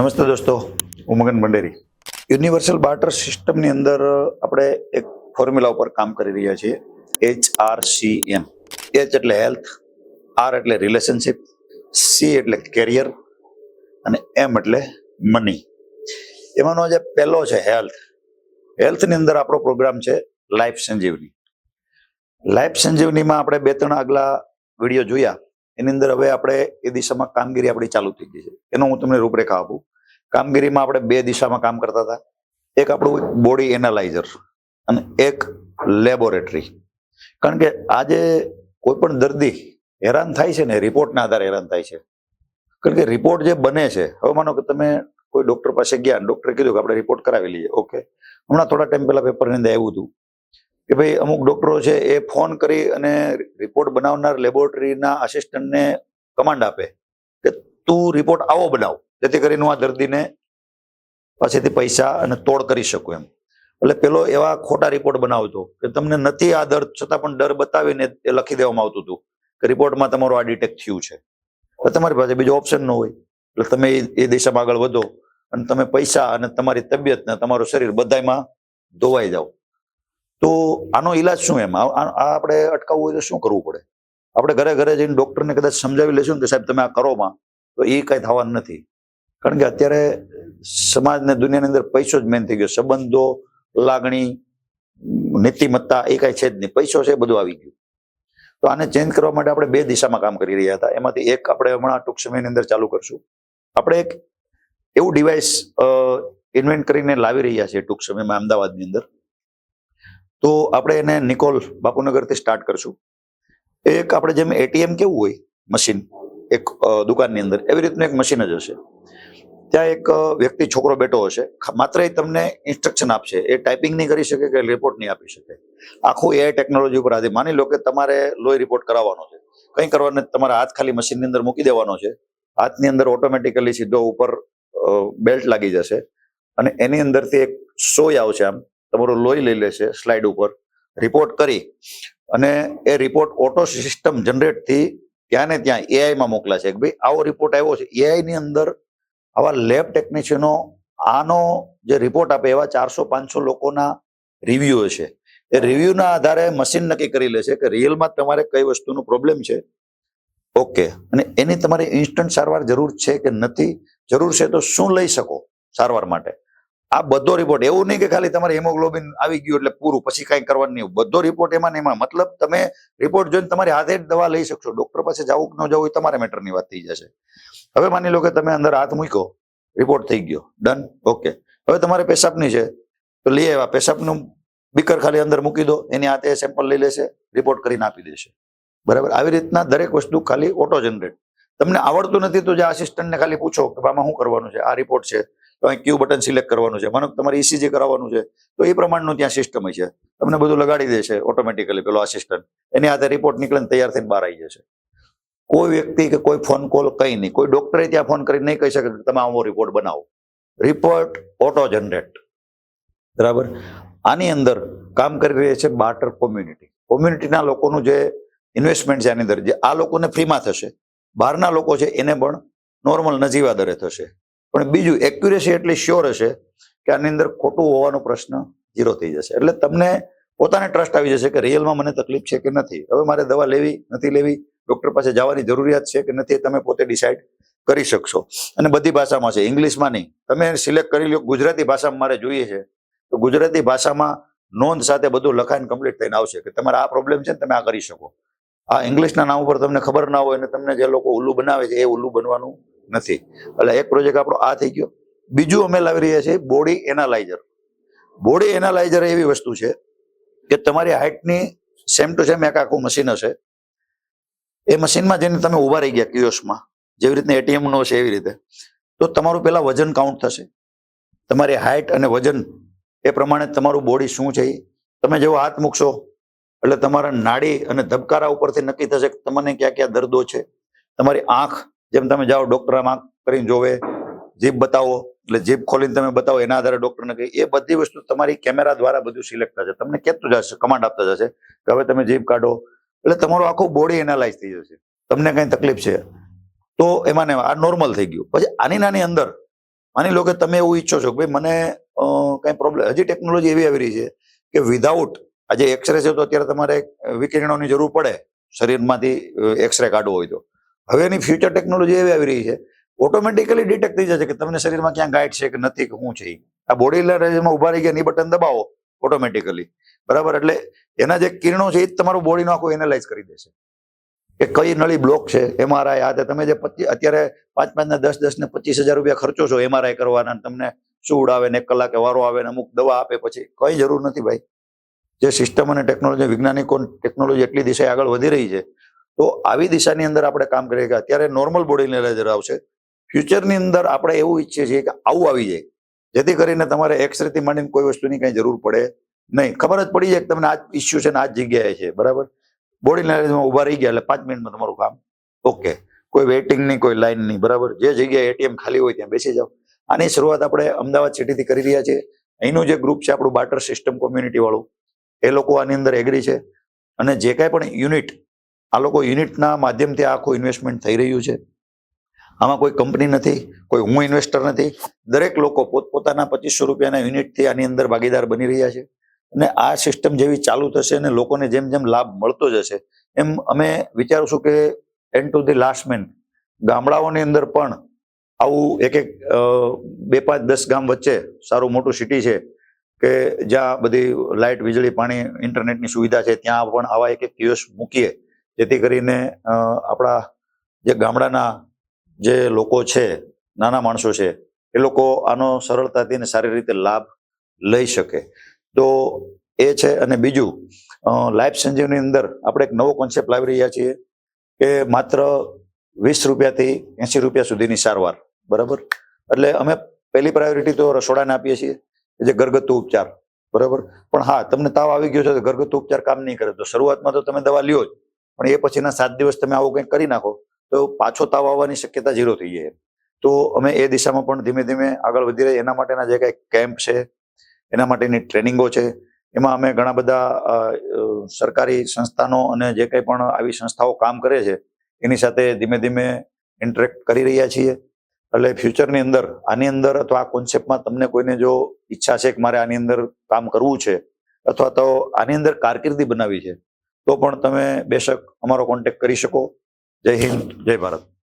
નમસ્તે દોસ્તો, હું મગન ભંડેરી. યુનિવર્સલ બાર્ટર સિસ્ટમની અંદર આપણે એક ફોર્મ્યુલા ઉપર કામ કરી રહ્યા છીએ, HRCM. H એટલે હેલ્થ, R એટલે રિલેશનશિપ, C એટલે કેરિયર અને M એટલે મની. એમાંનો જે પહેલો છે હેલ્થ. હેલ્થની અંદર આપણો પ્રોગ્રામ છે લાઈફ સંજીવની. લાઈફ સંજીવનીમાં આપણે 2-3 આગલા વિડીયો જોયા. એની અંદર હવે આપણે એ દિશામાં કામગીરી આપણી ચાલુ થઈ ગઈ છે. એનો હું તમને રૂપરેખા આપું. કામગીરીમાં આપણે 2 દિશામાં કામ કરતા હતા. એક આપણું બોડી એનાલાઇઝર અને એક લેબોરેટરી. કારણ કે આજે કોઈ પણ દર્દી હેરાન થાય છે ને રિપોર્ટના આધારે હેરાન થાય છે. કારણ કે રિપોર્ટ જે બને છે, હવે માનો કે તમે કોઈ ડોક્ટર પાસે ગયા, ડોક્ટરે કીધું કે આપણે રિપોર્ટ કરાવી લઈએ. ઓકે, હમણાં થોડા ટાઈમ પહેલા પેપરની અંદર આવ્યું હતું કે ભાઈ અમુક ડોક્ટરો છે એ ફોન કરી અને રિપોર્ટ બનાવનાર લેબોરેટરીના આસિસ્ટન્ટને કમાન્ડ આપે કે તું રિપોર્ટ આવો બનાવ, જેથી કરીને હું આ દર્દીને પાસેથી પૈસા અને તોડ કરી શકું એમ. એટલે પેલો એવા ખોટા રિપોર્ટ બનાવતો કે તમને નથી આ દર્દ છતાં પણ ડર બતાવીને એ લખી દેવામાં આવતું હતું કે રિપોર્ટમાં તમારું આ ડિટેક્ટ થયું છે. એટલે તમારી પાસે બીજો ઓપ્શન ન હોય, એટલે તમે એ દિશામાં આગળ વધો અને તમે પૈસા અને તમારી તબિયત ને તમારું શરીર બધામાં ધોવાઈ જાઓ. તો આનો ઈલાજ શું એમ? આ આપણે અટકાવવું હોય તો શું કરવું પડે? આપણે ઘરે ઘરે જઈને ડોક્ટરને કદાચ સમજાવી લેશું ને કે સાહેબ તમે આ કરોમાં, તો એ કઈ થવાનું નથી. કારણ કે અત્યારે સમાજ ને દુનિયાની અંદર પૈસો જ મેન થઈ ગયો. સંબંધો, લાગણી, નીતિમત્તા એ કઈ છે જ નહીં. પૈસો છે બધું આવી ગયું. તો આને ચેન્જ કરવા માટે આપણે 2 દિશામાં કામ કરી રહ્યા હતા. એમાંથી એક આપણે હમણાં ટૂંક સમયની અંદર ચાલુ કરશું. આપણે એક એવું ડિવાઇસ ઇન્વેન્ટ કરીને લાવી રહ્યા છીએ ટૂંક સમયમાં અમદાવાદની અંદર. તો આપણે એને નિકોલ બાપુનગરથી સ્ટાર્ટ કરશું. એક આપણે જેમ એટીએમ કેવું હોય મશીન એક દુકાનની અંદર, એવી રીતનું એક મશીન જ હશે. ત્યાં એક વ્યક્તિ છોકરો બેઠો હશે, માત્ર એ તમને ઇન્સ્ટ્રક્શન આપશે. એ ટાઈપિંગ નહીં કરી શકે કે રિપોર્ટ નહીં આપી શકે. આખું એઆઈ ટેકનોલોજી ઉપર આધારિત. માની લો કે તમારે લોહી રિપોર્ટ કરાવવાનો છે, કંઈ કરવાનું, તમારા હાથ ખાલી મશીનની અંદર મૂકી દેવાનો છે. હાથની અંદર ઓટોમેટિકલી સીધો ઉપર બેલ્ટ લાગી જશે અને એની અંદરથી એક સોય આવશે, આમ તમારું લોહી લઈ લેશે, સ્લાઇડ ઉપર રિપોર્ટ કરી અને એ રિપોર્ટ ઓટો સિસ્ટમ જનરેટથી ત્યાં ને ત્યાં એઆઈમાં મોકલાશે કે ભાઈ આવો રિપોર્ટ આવ્યો છે. એઆઈની અંદર આવા લેબ ટેકનિશિયનો આનો જે રિપોર્ટ આપે એવા 400-500 લોકોના રિવ્યુ છે. એ રિવ્યુના આધારે મશીન નક્કી કરી લેશે કે રિયલમાં તમારે કઈ વસ્તુનો પ્રોબ્લેમ છે. ઓકે, અને એની તમારે ઇન્સ્ટન્ટ સારવાર જરૂર છે કે નથી, જરૂર છે તો શું લઈ શકો સારવાર માટે. આ બધો રિપોર્ટ, એવું નહીં કે ખાલી તમારે હિમોગ્લોબિન આવી ગયું એટલે પૂરું, પછી કાંઈ કરવાનું નહીં. બધો રિપોર્ટ એમાં ને એમાં. મતલબ તમે રિપોર્ટ જોઈને તમારી હાથે જ દવા લઈ શકશો. ડોક્ટર પાસે જવું કે ન જવું એ તમારા મેટરની વાત થઈ જશે. હવે માની લો કે તમે અંદર હાથ મૂક્યો, રિપોર્ટ થઈ ગયો, ડન. ઓકે, હવે તમારે પેશાબની છે તો લઈ આવ્યા, પેશાબનું બીકર ખાલી અંદર મૂકી દો, એની હાથે સેમ્પલ લઈ લેશે, રિપોર્ટ કરીને આપી દેશે. બરાબર. આવી રીતના દરેક વસ્તુ ખાલી ઓટો જનરેટ. તમને આવડતું નથી તો જે આસિસ્ટન્ટને ખાલી પૂછો કે આમાં શું કરવાનું છે, આ રિપોર્ટ છે તો અહીં ક્યુ બટન સિલેક્ટ કરવાનું છે, માનો તમારે ઇસીજી કરાવવાનું છે તો એ પ્રમાણનું ત્યાં સિસ્ટમ છે. તમને બધું લગાડી દેશે ઓટોમેટિકલી પેલો આસિસ્ટન્ટ. એની હાથે રિપોર્ટ નીકળીને તૈયાર થઈને બહાર આવી જશે. કોઈ વ્યક્તિ કે કોઈ ફોન કોલ કંઈ નહીં. કોઈ ડોક્ટરે ત્યાં ફોન કરીને નહીં કહી શકે કે તમે આવો રિપોર્ટ બનાવો. Report auto generate. બરાબર. આની અંદર કામ કરી રહી છે બાર્ટર કોમ્યુનિટી. કોમ્યુનિટીના લોકોનું જે ઇન્વેસ્ટમેન્ટ છે આની અંદર, જે આ લોકોને ફ્રીમાં થશે, બહારના લોકો છે એને પણ નોર્મલ નજીવા દરે થશે. પણ બીજું એક્યુરેસી એટલી શ્યોર હશે કે આની અંદર ખોટું હોવાનો પ્રશ્ન 0 થઈ જશે. એટલે તમને પોતાને ટ્રસ્ટ આવી જશે કે રિયલમાં મને તકલીફ છે કે નથી, હવે મારે દવા લેવી નથી લેવી, ડોક્ટર પાસે જવાની જરૂરિયાત છે કે નથી, તમે પોતે ડિસાઇડ કરી શકશો. અને બધી ભાષામાં છે, ઇંગ્લિશમાં નહીં. તમે સિલેક્ટ કરી લો ગુજરાતી ભાષામાં મારે જોઈએ છે તો ગુજરાતી ભાષામાં નોંધ સાથે બધું લખાઈને કમ્પ્લીટ થઈને આવશે કે તમારે આ પ્રોબ્લેમ છે ને તમે આ કરી શકો. આ ઇંગ્લિશના નામ ઉપર તમને ખબર ના હોય અને તમને જે લોકો ઉલ્લુ બનાવે છે એ ઉલ્લુ બનવાનું નથી. એટલે એક પ્રોજેક્ટ આપણો આ થઈ ગયો. બીજું અમે લાવી રહ્યા છીએ બોડી એનાલાઇઝર. બોડી એનાલાઇઝર એવી વસ્તુ છે કે તમારી હાઇટની સેમ ટુ સેમ એક આખું મશીન હશે. એ મશીનમાં જઈને તમે ઊભા રહી ગયા કિયોસ્કમાં, જેવી રીતના એટીએમનો છે એવી રીતે, તો તમારું પહેલા વજન કાઉન્ટ થશે. તમારી હાઇટ અને વજન એ પ્રમાણે તમારું બોડી શું છે તમે જેવો હાથ મૂકશો એટલે તમારા નાડી અને ધબકારા ઉપરથી નક્કી થશે કે તમને ક્યાં ક્યાં દર્દો છે. તમારી આંખ, જેમ તમે જાઓ ડોક્ટર આંખ કરીને જોવે, જીભ બતાવો એટલે જીભ ખોલીને તમે બતાવો, એના આધારે ડોક્ટરને કહે. એ બધી વસ્તુ તમારી કેમેરા દ્વારા બધું સિલેક્ટ થશે. તમને કહેતું જશે, કમાન્ડ આપતા જશે કે હવે તમે જીભ કાઢો. એટલે તમારું આખું બોડી એનાલાઇઝ થઈ જશે. તમને કઈ તકલીફ છે તો એમાં આ નોર્મલ થઈ ગયું. પછી આની નાની અંદર માની લો કે તમે એવું ઈચ્છો છો કે ભાઈ મને કઈ પ્રોબ્લેમ, હજી ટેકનોલોજી એવી આવી રહી છે કે વિધાઉટ, આજે એક્સરે છે તો અત્યારે તમારે વિકિરણોની જરૂર પડે શરીરમાંથી એક્સરે કાઢવો હોય તો. હવે એની ફ્યુચર ટેકનોલોજી એવી આવી રહી છે, ઓટોમેટિકલી ડિટેક્ટ થઈ જશે કે તમને શરીરમાં ક્યાં ગાંઠ છે કે નથી કે શું છે. આ બોડી લેવલમાં ઉભા રહી ગયા ની બટન દબાવો ઓટોમેટિકલી, બરાબર, એટલે એના જે કિરણો છે એ જ તમારું બોડીનું આખું એનાલાઇઝ કરી દેશે કે કઈ નળી બ્લોક છે. એમઆરઆઈ આ તમે જે અત્યારે 5-5 ને 10-10 ને 25,000 રૂપિયા ખર્ચો છો એમઆરઆઈ કરવાના, તમને શું ઉડાવે ને 1 કલાકે વારો આવે ને અમુક દવા આપે, પછી કઈ જરૂર નથી ભાઈ. જે સિસ્ટમ અને ટેકનોલોજી, વૈજ્ઞાનિકો ટેકનોલોજી એટલી દિશાએ આગળ વધી રહી છે, તો આવી દિશાની અંદર આપણે કામ કરીએ કે અત્યારે નોર્મલ બોડી લેવલ આવશે, ફ્યુચરની અંદર આપણે એવું ઈચ્છીએ છીએ કે આવું આવી જાય, જેથી કરીને તમારે એક્સરેથી માંડીને કોઈ વસ્તુની કઈ જરૂર પડે નહીં. ખબર જ પડી જાય કે તમને આ ઇસ્યુ છે ને આ જગ્યાએ છે, બરાબર. બોડી લેવલમાં ઉભા રહી ગયા એટલે 5 મિનિટમાં તમારું કામ ઓકે, કોઈ વેઇટિંગ નહીં, કોઈ લાઈન નહીં, બરાબર. જે જગ્યાએ એટીએમ ખાલી હોય ત્યાં બેસી જાઓ. આની શરૂઆત આપણે અમદાવાદ સિટીથી કરી રહ્યા છીએ. અહીંનું જે ગ્રુપ છે આપણું બાર્ટર સિસ્ટમ કોમ્યુનિટી વાળું, એ લોકો આની અંદર એગ્રી છે, અને જે કાંઈ પણ યુનિટ, આ લોકો યુનિટના માધ્યમથી આખું ઇન્વેસ્ટમેન્ટ થઈ રહ્યું છે. આમાં કોઈ કંપની નથી, કોઈ હું ઇન્વેસ્ટર નથી, દરેક લોકો પોતપોતાના 2500 રૂપિયાના યુનિટથી આની અંદર ભાગીદાર બની રહ્યા છે. અને આ સિસ્ટમ જેવી ચાલુ થશે અને લોકોને જેમ જેમ લાભ મળતો જશે એમ અમે વિચારશું કે and to the last man ગામડાઓની અંદર પણ આવું એક 2, 5, 10 ગામ વચ્ચે સારું મોટું સિટી છે કે જ્યાં બધી લાઇટ, વીજળી, પાણી, ઇન્ટરનેટની સુવિધા છે, ત્યાં પણ આવા એક કિયોસ્ક મૂકીએ, જેથી કરીને આપણા જે ગામડાના જે લોકો છે, નાના માણસો છે, એ લોકો આનો સરળતાથી અને સારી રીતે લાભ લઈ શકે. તો એ છે. અને બીજું, લાઈફ સંજીવની અંદર આપણે એક નવો કોન્સેપ્ટ લાવી રહ્યા છીએ કે માત્ર 20 રૂપિયાથી 80 રૂપિયા સુધીની સારવાર, બરાબર. એટલે અમે પહેલી પ્રાયોરિટી તો રસોડાને આપીએ છીએ, જે ઘરગથ્થુ ઉપચાર, બરાબર. પણ હા, તમને તાવ આવી ગયો છે તો ઘરગથ્થુ ઉપચાર કામ નહીં કરે, તો શરૂઆતમાં તો તમે દવા લ્યો જ, પણ એ પછીના 7 દિવસ તમે આવું કંઈક કરી નાખો તો પાછો તાવ આવવાની શક્યતા 0 થઈ જાય. તો અમે એ દિશામાં પણ ધીમે ધીમે આગળ વધી રહી. એના માટેના જે કંઈક કેમ્પ છે, એના માટેની ટ્રેનિંગો છે, એમાં અમે ઘણા બધા સરકારી સંસ્થાનો અને જે કંઈ પણ આવી સંસ્થાઓ કામ કરે છે એની સાથે ધીમે ધીમે ઇન્ટરેક્ટ કરી રહ્યા છીએ. એટલે ફ્યુચરની અંદર આની અંદર અથવા આ કોન્સેપ્ટમાં તમને કોઈને જો ઈચ્છા છે કે મારે આની અંદર કામ કરવું છે અથવા તો આની અંદર કારકિર્દી બનાવી છે, તો પણ તમે બેશક અમારો કોન્ટેક્ટ કરી શકો. જય હિન્દ, જય ભારત.